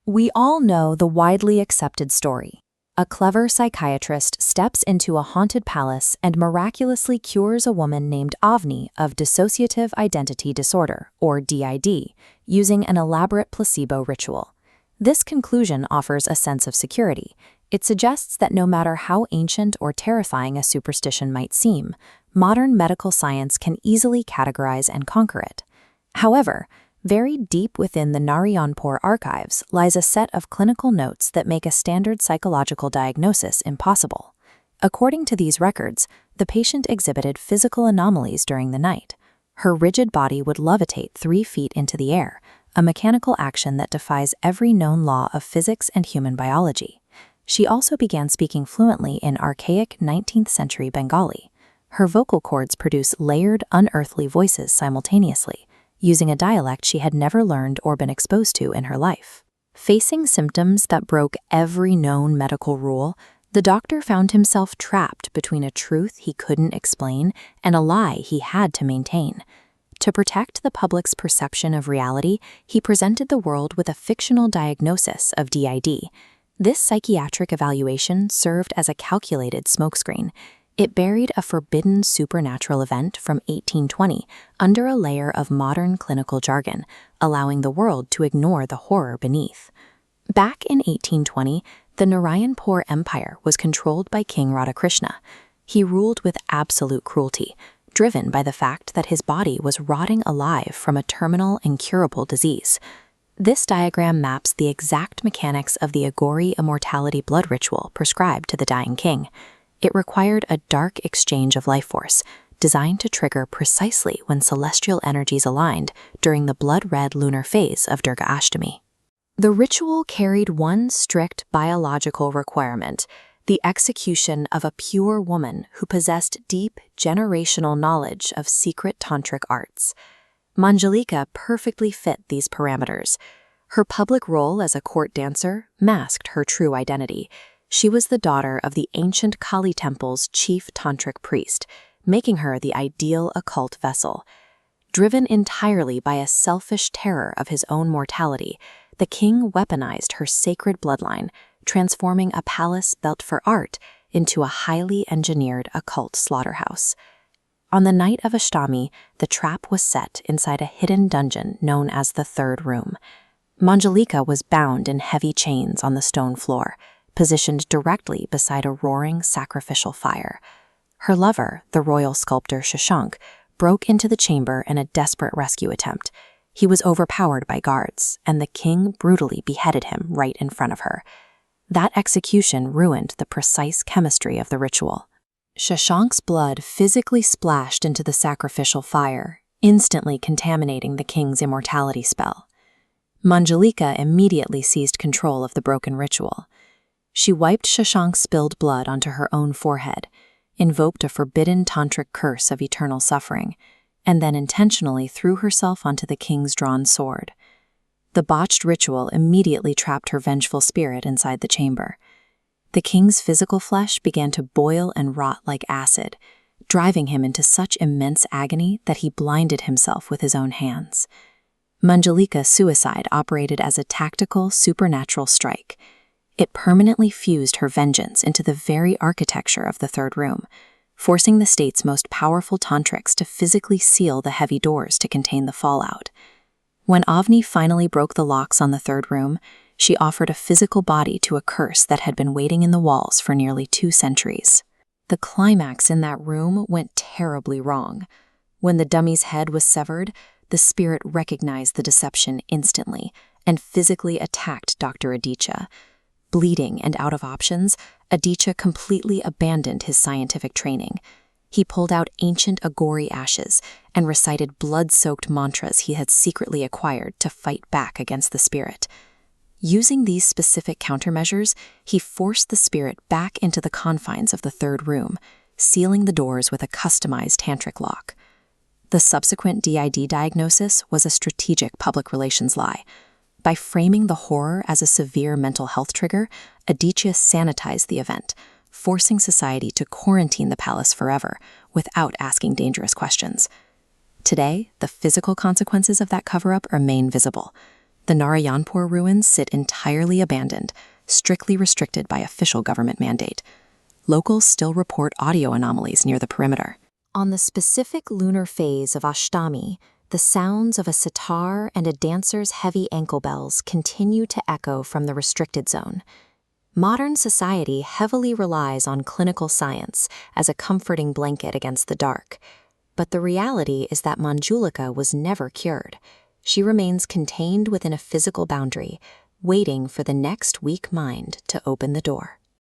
We all know the widely accepted story. A clever psychiatrist steps into a haunted palace and miraculously cures a woman named Avni of dissociative identity disorder, or DID, using an elaborate placebo ritual. This conclusion offers a sense of security. It suggests that no matter how ancient or terrifying a superstition might seem, modern medical science can easily categorize and conquer it. However, very deep within the Narayanpur archives lies a set of clinical notes that make a standard psychological diagnosis impossible. According to these records, the patient exhibited physical anomalies during the night. Her rigid body would levitate 3 feet into the air, a mechanical action that defies every known law of physics and human biology. She also began speaking fluently in archaic 19th century Bengali. Her vocal cords produce layered, unearthly voices simultaneously, using a dialect she had never learned or been exposed to in her life. Facing symptoms that broke every known medical rule, the doctor found himself trapped between a truth he couldn't explain and a lie he had to maintain. To protect the public's perception of reality, he presented the world with a fictional diagnosis of DID. This psychiatric evaluation served as a calculated smokescreen. It buried a forbidden supernatural event from 1820 under a layer of modern clinical jargon, allowing the world to ignore the horror beneath. Back in 1820, the Narayanpur Empire was controlled by King Radhakrishna. He ruled with absolute cruelty, driven by the fact that his body was rotting alive from a terminal, incurable disease. This diagram maps the exact mechanics of the Agori immortality blood ritual prescribed to the dying king. It required a dark exchange of life force, designed to trigger precisely when celestial energies aligned during the blood-red lunar phase of Durga Ashtami. The ritual carried one strict biological requirement: the execution of a pure woman who possessed deep generational knowledge of secret tantric arts. Manjulika perfectly fit these parameters. Her public role as a court dancer masked her true identity. She was the daughter of the ancient Kali temple's chief tantric priest, making her the ideal occult vessel. Driven entirely by a selfish terror of his own mortality, the king weaponized her sacred bloodline, transforming a palace built for art into a highly engineered occult slaughterhouse. On the night of Ashtami, the trap was set inside a hidden dungeon known as the Third Room. Manjulika was bound in heavy chains on the stone floor, positioned directly beside a roaring sacrificial fire. Her lover, the royal sculptor Shashank, broke into the chamber in a desperate rescue attempt. He was overpowered by guards, and the king brutally beheaded him right in front of her. That execution ruined the precise chemistry of the ritual. Shashank's blood physically splashed into the sacrificial fire, instantly contaminating the king's immortality spell. Manjulika immediately seized control of the broken ritual. She wiped Shashank's spilled blood onto her own forehead, invoked a forbidden tantric curse of eternal suffering, and then intentionally threw herself onto the king's drawn sword. The botched ritual immediately trapped her vengeful spirit inside the chamber. The king's physical flesh began to boil and rot like acid, driving him into such immense agony that he blinded himself with his own hands. Manjulika's suicide operated as a tactical, supernatural strike. It permanently fused her vengeance into the very architecture of the Third Room, forcing the state's most powerful tantrics to physically seal the heavy doors to contain the fallout. When Avni finally broke the locks on the Third Room, she offered a physical body to a curse that had been waiting in the walls for nearly 2 centuries. The climax in that room went terribly wrong. When the dummy's head was severed, the spirit recognized the deception instantly and physically attacked Dr. Aditya. Bleeding and out of options, Aditya completely abandoned his scientific training. He pulled out ancient Agori ashes and recited blood-soaked mantras he had secretly acquired to fight back against the spirit. Using these specific countermeasures, he forced the spirit back into the confines of the Third Room, sealing the doors with a customized tantric lock. The subsequent DID diagnosis was a strategic public relations lie. By framing the horror as a severe mental health trigger, Aditya sanitized the event, forcing society to quarantine the palace forever without asking dangerous questions. Today, the physical consequences of that cover-up remain visible. The Narayanpur ruins sit entirely abandoned, strictly restricted by official government mandate. Locals still report audio anomalies near the perimeter. On the specific lunar phase of Ashtami, the sounds of a sitar and a dancer's heavy ankle bells continue to echo from the restricted zone. Modern society heavily relies on clinical science as a comforting blanket against the dark. But the reality is that Manjulika was never cured. She remains contained within a physical boundary, waiting for the next weak mind to open the door.